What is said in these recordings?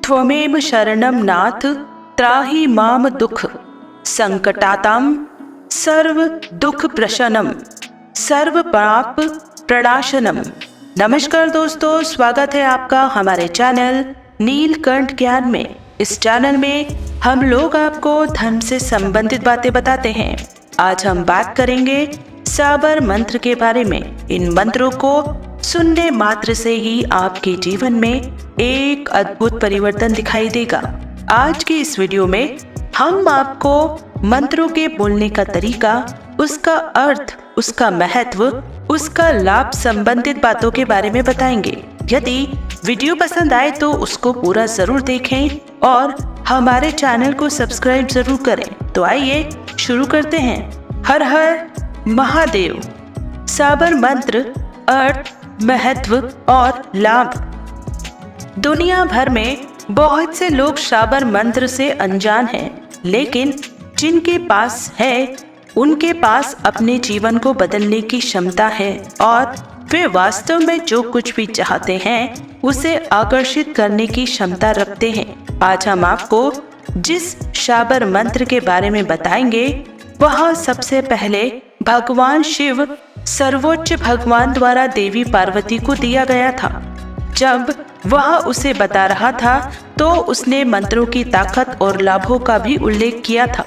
त्वमेव शरणं नाथ त्राहि माम दुख संकटाताम सर्व दुख प्रशनम सर्व पाप प्रणाशनम। नमस्कार दोस्तों, स्वागत है आपका हमारे चैनल नीलकंठ ज्ञान में। इस चैनल में हम लोग आपको धर्म से संबंधित बातें बताते हैं। आज हम बात करेंगे साबर मंत्र के बारे में। इन मंत्रों को सुनने मात्र से ही आपके जीवन में एक अद्भुत परिवर्तन दिखाई देगा। आज की इस वीडियो में हम आपको मंत्रों के बोलने का तरीका, उसका अर्थ, उसका महत्व, उसका लाभ संबंधित बातों के बारे में बताएंगे। यदि वीडियो पसंद आए तो उसको पूरा जरूर देखें और हमारे चैनल को सब्सक्राइब जरूर करें। तो आइए शुरू करते हैं। हर हर महादेव। साबर मंत्र अर्थ, महत्व और लाभ। दुनिया भर में बहुत से लोग साबर मंत्र से अनजान हैं, लेकिन जिनके पास है उनके पास अपने जीवन को बदलने की क्षमता है और वे वास्तव में जो कुछ भी चाहते हैं उसे आकर्षित करने की क्षमता रखते हैं। आज हम आपको जिस साबर मंत्र के बारे में बताएंगे वह सबसे पहले भगवान शिव सर्वोच्च भगवान द्वारा देवी पार्वती को दिया गया था। जब वह उसे बता रहा था तो उसने मंत्रों की ताकत और लाभों का भी उल्लेख किया था।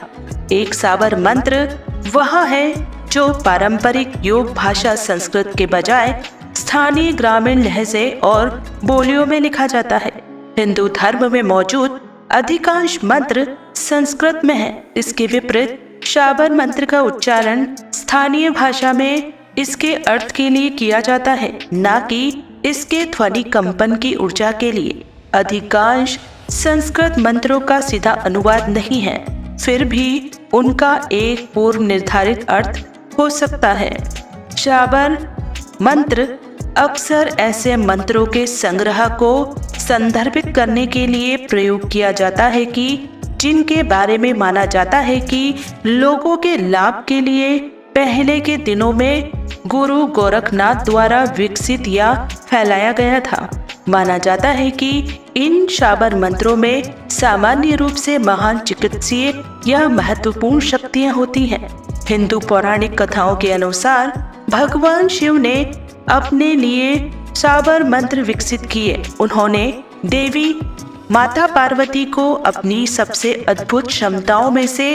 एक साबर मंत्र वह है जो पारंपरिक योग भाषा संस्कृत के बजाय स्थानीय ग्रामीण लहजे और बोलियों में लिखा जाता है। हिंदू धर्म में मौजूद अधिकांश मंत्र संस्कृत में है। इसके विपरीत साबर मंत्र का उच्चारण स्थानीय भाषा में इसके अर्थ के लिए किया जाता है, न कि इसके ध्वनि कंपन की ऊर्जा के लिए। अधिकांश संस्कृत मंत्रों का सीधा अनुवाद नहीं है, फिर भी उनका एक पूर्व निर्धारित अर्थ हो सकता है। साबर मंत्र अक्सर ऐसे मंत्रों के संग्रह को संदर्भित करने के लिए प्रयोग किया जाता है कि जिनके बारे में माना जाता है कि लोगों के लाभ के लिए पहले के दिनों में गुरु गोरखनाथ द्वारा विकसित या फैलाया गया था। माना जाता है कि इन साबर मंत्रों में सामान्य रूप से महान चिकित्सीय या महत्वपूर्ण शक्तियां होती हैं। हिंदू पौराणिक कथाओं के अनुसार भगवान शिव ने अपने लिए साबर मंत्र विकसित किए। उन्होंने देवी माता पार्वती को अपनी सबसे अद्भुत क्षमताओं में से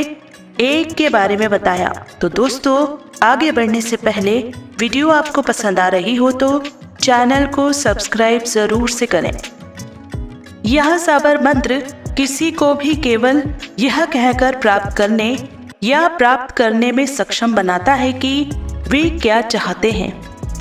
एक के बारे में बताया। तो दोस्तों, आगे बढ़ने से पहले वीडियो आपको पसंद आ रही हो तो चैनल को सब्सक्राइब जरूर से करें। यह साबर मंत्र किसी को भी केवल यह कहकर प्राप्त करने या प्राप्त करने में सक्षम बनाता है कि वे क्या चाहते हैं।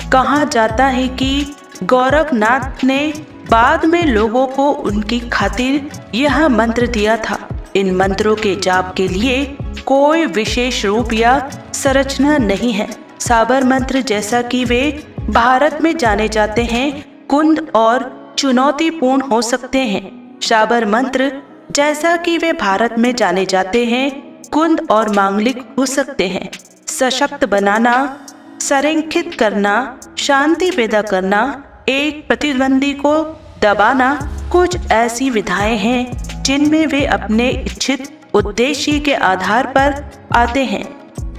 कहा जाता है कि गोरखनाथ ने बाद में लोगों को उनकी खातिर यह मंत्र दिया था। इन मंत्रों के जाप के लिए कोई विशेष रूप या संरचना नहीं है। साबर मंत्र जैसा कि वे भारत में जाने जाते हैं कुंद और चुनौतीपूर्ण हो सकते हैं। साबर मंत्र जैसा कि वे भारत में जाने जाते हैं कुंद और मांगलिक हो सकते हैं। सशक्त बनाना, संरेखित करना, शांति पैदा करना, एक प्रतिद्वंदी को दबाना, कुछ ऐसी विधाएं हैं जिनमें वे अपने इच्छित उद्देश्य के आधार पर आते हैं,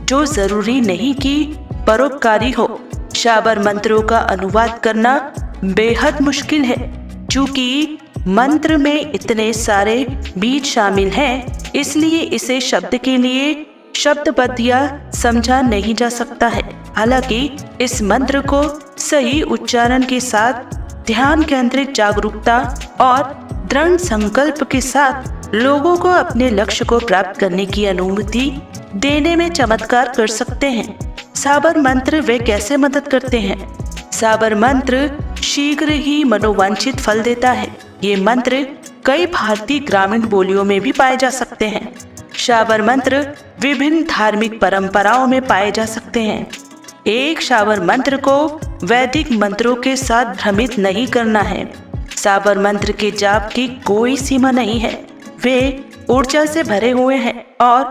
जो जरूरी नहीं कि परोपकारी हो। साबर मंत्रों का अनुवाद करना बेहद मुश्किल है, क्योंकि मंत्र में इतने सारे बीज शामिल हैं, इसलिए इसे शब्द के लिए शब्दबद्ध या समझा नहीं जा सकता है। हालांकि इस मंत्र को सही उच्चारण के साथ, ध्यान केंद्रित जागरूकता और दृढ़ संकल्प के साथ लोगों को अपने लक्ष्य को प्राप्त करने की अनुमति देने में चमत्कार कर सकते हैं। साबर मंत्र वे कैसे मदद करते हैं? साबर मंत्र शीघ्र ही मनोवांछित फल देता है। ये मंत्र कई भारतीय ग्रामीण बोलियों में भी पाए जा सकते हैं। साबर मंत्र विभिन्न धार्मिक परंपराओं में पाए जा सकते हैं। एक साबर मंत्र को वैदिक मंत्रों के साथ भ्रमित नहीं करना है। साबर मंत्र के जाप की कोई सीमा नहीं है। वे ऊर्जा से भरे हुए हैं और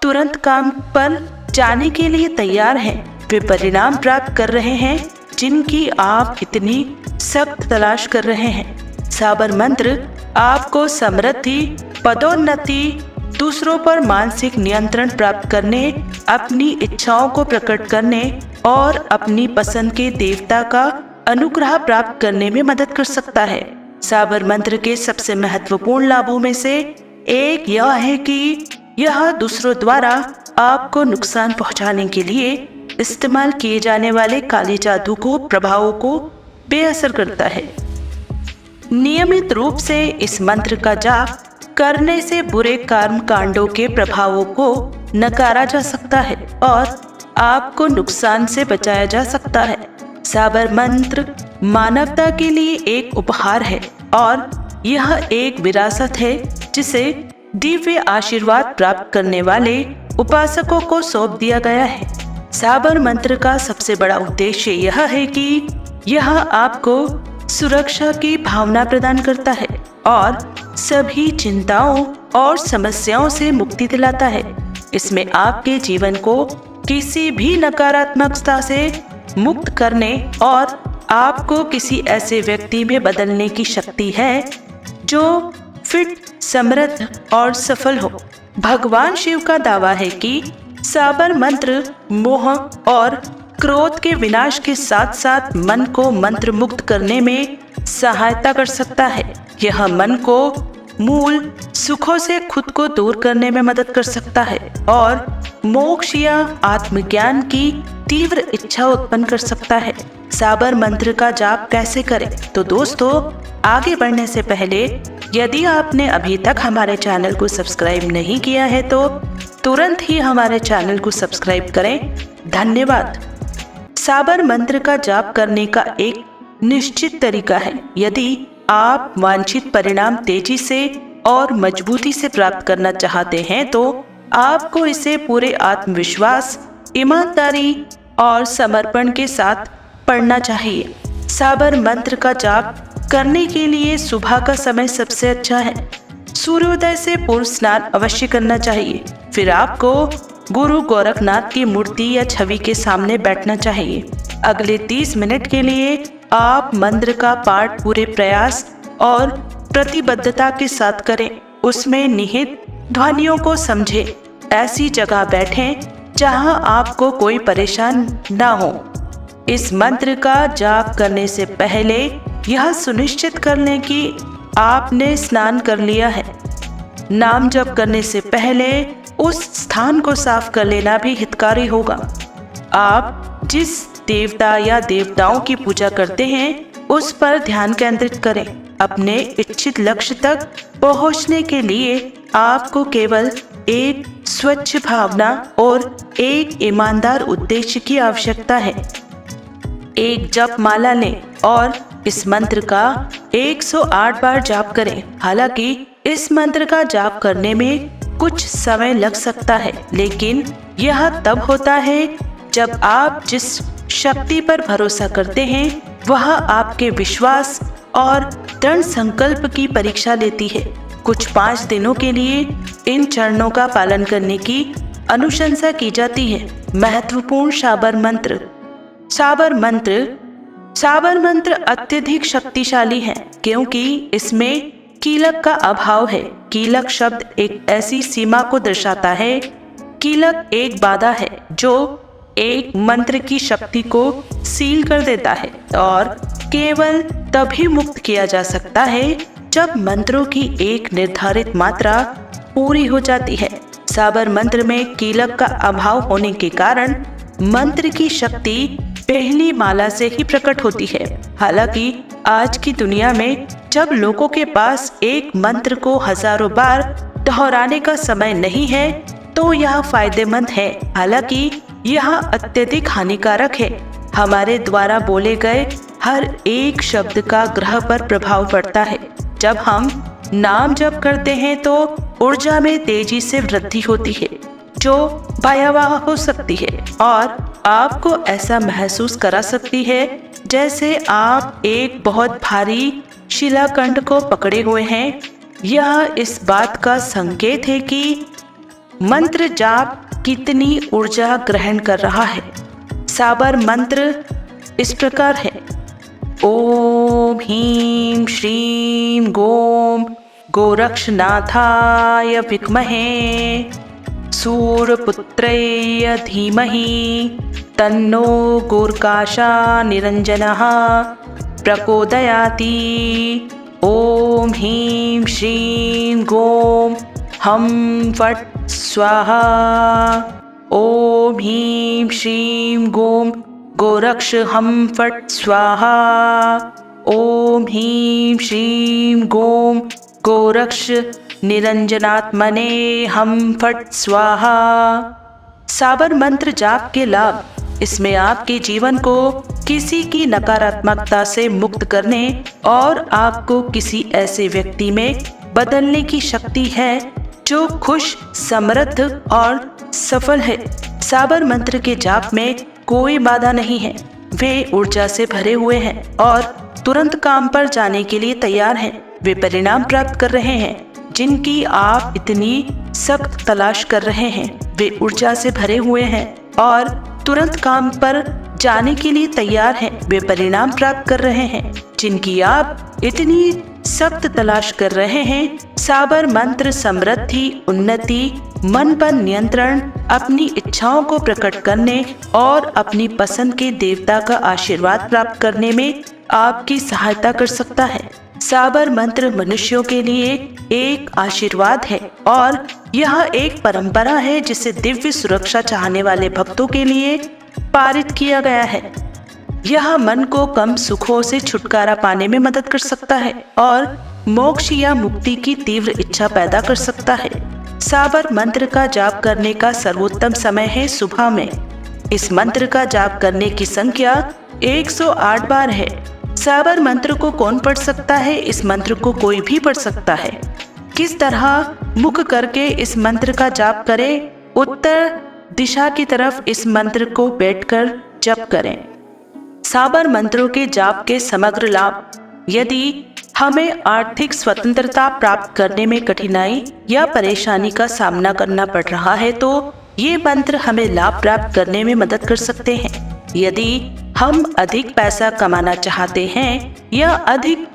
तुरंत काम पर जाने के लिए तैयार हैं। वे परिणाम प्राप्त कर रहे हैं जिनकी आप इतनी सख्त तलाश कर रहे हैं। साबर मंत्र आपको समृद्धि, पदोन्नति, दूसरों पर मानसिक नियंत्रण प्राप्त करने, अपनी इच्छाओं को प्रकट करने और अपनी पसंद के देवता का अनुग्रह प्राप्त करने में मदद कर सकता है। साबर मंत्र के सबसे महत्वपूर्ण लाभों में से एक यह है कि यह दूसरों द्वारा आपको नुकसान पहुंचाने के लिए इस्तेमाल किए जाने वाले काले जादू को प्रभावों को बेअसर करता है। नियमित रूप से इस मंत्र का जाप करने से बुरे कर्म कांडों के प्रभावों को नकारा जा सकता है और आपको नुकसान से बचाया जा सकता है। साबर मंत्र मानवता के लिए एक उपहार है और यह एक विरासत है जिसे दिव्य आशीर्वाद प्राप्त करने वाले उपासकों को सौंप दिया गया है। साबर मंत्र का सबसे बड़ा उद्देश्य यह है कि यह आपको सुरक्षा की भावना प्रदान करता है और सभी चिंताओं और समस्याओं से मुक्ति दिलाता है। इसमें आपके जीवन को किसी भी नकारात्मकता से मुक्त करने और आपको किसी ऐसे व्यक्ति में बदलने की शक्ति है जो फिट, समृद्ध और सफल हो। भगवान शिव का दावा है कि साबर मंत्र मोह और क्रोध के विनाश के साथ साथ मन को मंत्र मुक्त करने में सहायता कर सकता है। यह मन को मूल सुखों से खुद को दूर करने में मदद कर सकता है और मोक्ष या आत्मज्ञान की तीव्र इच्छा उत्पन्न कर सकता है। साबर मंत्र का जाप कैसे करें? तो दोस्तों, आगे बढ़ने से पहले यदि आपने अभी तक हमारे चैनल को सब्सक्राइब नहीं किया है तो तुरंत ही हमारे चैनल को सब्सक्राइब करें। धन्यवाद। साबर मंत्र का जाप करने का एक निश्चित तरीका है। यदि आप वांछित परिणाम तेजी से और मजबूती से प्राप्त करना चाहते हैं तो आपको इसे पूरे आत्मविश्वास, ईमानदारी और समर्पण के साथ पढ़ना चाहिए। साबर मंत्र का जाप करने के लिए सुबह का समय सबसे अच्छा है। सूर्योदय से पूर्व स्नान अवश्य करना चाहिए। फिर आपको गुरु गोरखनाथ की मूर्ति या छवि के सामने बैठना चाहिए। अगले 30 मिनट के लिए आप मंत्र का पाठ पूरे प्रयास और प्रतिबद्धता के साथ करें। उसमें निहित ध्वनियों को समझें। ऐसी जगह बैठें जहां आपको कोई परेशान ना हो। इस मंत्र का जाप करने से पहले यह सुनिश्चित कर लें कि आपने स्नान कर लिया है। नाम जप करने से पहले उस स्थान को साफ कर लेना भी हितकारी होगा। आप जिस देवता या देवताओं की पूजा करते हैं उस पर ध्यान केंद्रित करें। अपने इच्छित लक्ष्य तक पहुंचने के लिए आपको केवल एक स्वच्छ भावना और एक ईमानदार उद्देश्य की आवश्यकता है। एक जप माला लें और इस मंत्र का 108 बार जाप करें। हालांकि इस मंत्र का जाप करने में कुछ समय लग सकता है, लेकिन यह तब होता है जब आप जिस शक्ति पर भरोसा करते हैं वह आपके विश्वास और दृढ़ संकल्प की परीक्षा लेती है। कुछ 5 दिनों के लिए इन चरणों का पालन करने की अनुशंसा की जाती है। महत्वपूर्ण साबर मंत्र। साबर मंत्र अत्यधिक शक्तिशाली है क्योंकि इसमें कीलक का अभाव है। कीलक शब्द एक ऐसी सीमा को दर्शाता है। कीलक एक बाधा है जो एक मंत्र की शक्ति को सील कर देता है और केवल तभी मुक्त किया जा सकता है जब मंत्रों की एक निर्धारित मात्रा पूरी हो जाती है। साबर मंत्र में कीलक का अभाव होने के कारण मंत्र की शक्ति पहली माला से ही प्रकट होती है। हालांकि आज की दुनिया में जब लोगों के पास एक मंत्र को हजारों बार दोहराने का समय नहीं है तो यह फायदेमंद है। हालांकि यह अत्यधिक हानिकारक है। हमारे द्वारा बोले गए हर एक शब्द का ग्रह पर प्रभाव पड़ता है। जब हम नाम जप करते हैं तो ऊर्जा में तेजी से वृद्धि होती है जो भयावह हो सकती है और आपको ऐसा महसूस करा सकती है जैसे आप एक बहुत भारी शिलाखंड को पकड़े हुए हैं। यह इस बात का संकेत है कि मंत्र जाप कितनी ऊर्जा ग्रहण कर रहा है। साबर मंत्र इस प्रकार है: ओम ह्रीं श्रीं गोम गोरक्षनाथाय विद्महे सूर्यपुत्राय धीमहि तन्नो गोर्काशा निरञ्जनः प्रचोदयाति। ओम ह्रीं श्रीं गों हम फट् स्वाहा। ओम ह्रीं श्रीं गों गोरक्ष हम फट् स्वाहा। ओम ह्रीं श्रीं गों गोरक्ष निरंजनात्मने हम फट् स्वाहा। साबर मंत्र जाप के लाभ। इसमें आपके जीवन को किसी की नकारात्मकता से मुक्त करने और आपको किसी ऐसे व्यक्ति में बदलने की शक्ति है जो खुश, समृद्ध और सफल है। साबर मंत्र के जाप में कोई बाधा नहीं है। वे ऊर्जा से भरे हुए हैं और तुरंत काम पर जाने के लिए तैयार हैं। वे परिणाम प्राप्त कर रहे हैं जिनकी आप इतनी सख्त तलाश कर रहे हैं। वे ऊर्जा से भरे हुए हैं और तुरंत काम पर जाने के लिए तैयार हैं। वे परिणाम प्राप्त कर रहे हैं जिनकी आप इतनी सख्त तलाश कर रहे हैं। साबर मंत्र समृद्धि, उन्नति, मन पर नियंत्रण, अपनी इच्छाओं को प्रकट करने और अपनी पसंद के देवता का आशीर्वाद प्राप्त करने में आपकी सहायता कर सकता है। साबर मंत्र मनुष्यों के लिए एक आशीर्वाद है और यह एक परंपरा है जिसे दिव्य सुरक्षा चाहने वाले भक्तों के लिए पारित किया गया है। यह मन को कम सुखों से छुटकारा पाने में मदद कर सकता है और मोक्ष या मुक्ति की तीव्र इच्छा पैदा कर सकता है। साबर मंत्र का जाप करने का सर्वोत्तम समय है सुबह में। इस मंत्र का जाप करने की संख्या 108 बार है। साबर मंत्र को कौन पढ़ सकता है? इस मंत्र को कोई भी पढ़ सकता है। किस तरह मुख करके इस मंत्र का जाप करें? उत्तर दिशा की तरफ इस मंत्र को बैठकर जप करें। साबर मंत्रों के जाप के समग्र लाभ। यदि हमें आर्थिक स्वतंत्रता प्राप्त करने में कठिनाई या परेशानी का सामना करना पड़ रहा है तो ये मंत्र हमें लाभ प्राप्त करने में मदद कर सकते हैं। यदि हम अधिक पैसा कमाना चाहते हैं या अधिक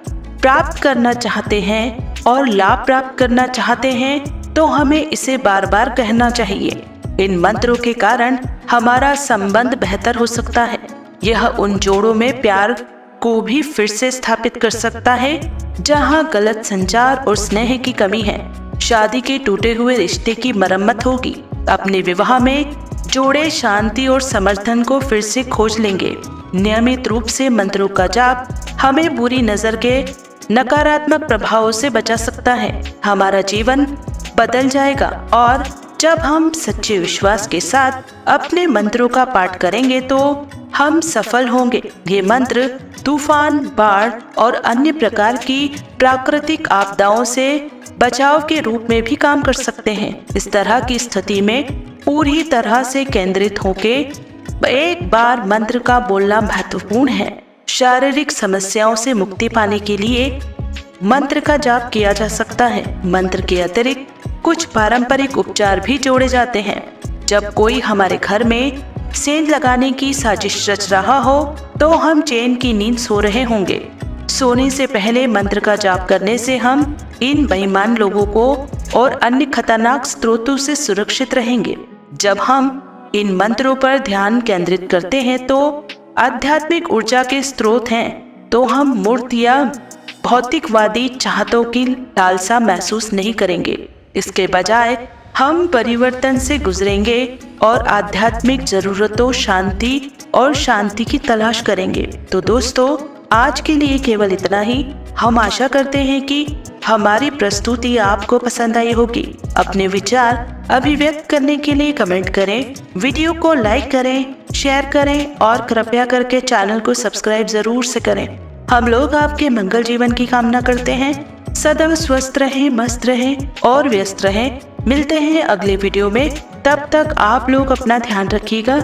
प्राप्त करना चाहते हैं और लाभ प्राप्त करना चाहते हैं तो हमें इसे बार बार कहना चाहिए। इन मंत्रों के कारण हमारा संबंध बेहतर हो सकता है। यह उन जोड़ों में प्यार को भी फिर से स्थापित कर सकता है जहां गलत संचार और स्नेह की कमी है। शादी के टूटे हुए रिश्ते की मरम्मत होगी। अपने विवाह में जोड़े शांति और समर्थन को फिर से खोज लेंगे। नियमित रूप से मंत्रों का जाप हमें बुरी नजर के नकारात्मक प्रभावों से बचा सकता है। हमारा जीवन बदल जाएगा और जब हम सच्चे विश्वास के साथ अपने मंत्रों का पाठ करेंगे तो हम सफल होंगे। ये मंत्र तूफान, बाढ़ और अन्य प्रकार की प्राकृतिक आपदाओं से बचाव के रूप में भी काम कर सकते हैं। इस तरह की स्थिति में पूरी तरह से केंद्रित होके एक बार मंत्र का बोलना महत्वपूर्ण है। शारीरिक समस्याओं से मुक्ति पाने के लिए मंत्र का जाप किया जा सकता है। मंत्र के अतिरिक्त कुछ पारंपरिक उपचार भी जोड़े जाते हैं। जब कोई हमारे घर में सेंध लगाने की साजिश रच रहा हो तो हम चैन की नींद सो रहे होंगे। सोने से पहले मंत्र का जाप करने से हम इन बेईमान लोगों को और अन्य खतरनाक स्रोतों से सुरक्षित रहेंगे। जब हम इन मंत्रों पर ध्यान केंद्रित करते हैं तो आध्यात्मिक ऊर्जा के स्रोत हैं, तो हम मूर्त या भौतिकवादी चाहतों की लालसा महसूस नहीं करेंगे। इसके बजाय हम परिवर्तन से गुजरेंगे और आध्यात्मिक जरूरतों, शांति और शांति की तलाश करेंगे। तो दोस्तों, आज के लिए केवल इतना ही। हम आशा करते हैं कि हमारी प्रस्तुति आपको पसंद आई होगी। अपने विचार अभिव्यक्त करने के लिए कमेंट करें, वीडियो को लाइक करें, शेयर करें और कृपया करके चैनल को सब्सक्राइब जरूर से करें। हम लोग आपके मंगल जीवन की कामना करते हैं। सदैव स्वस्थ रहें, मस्त रहें और व्यस्त रहें। मिलते हैं अगले वीडियो में। तब तक आप लोग अपना ध्यान रखिएगा।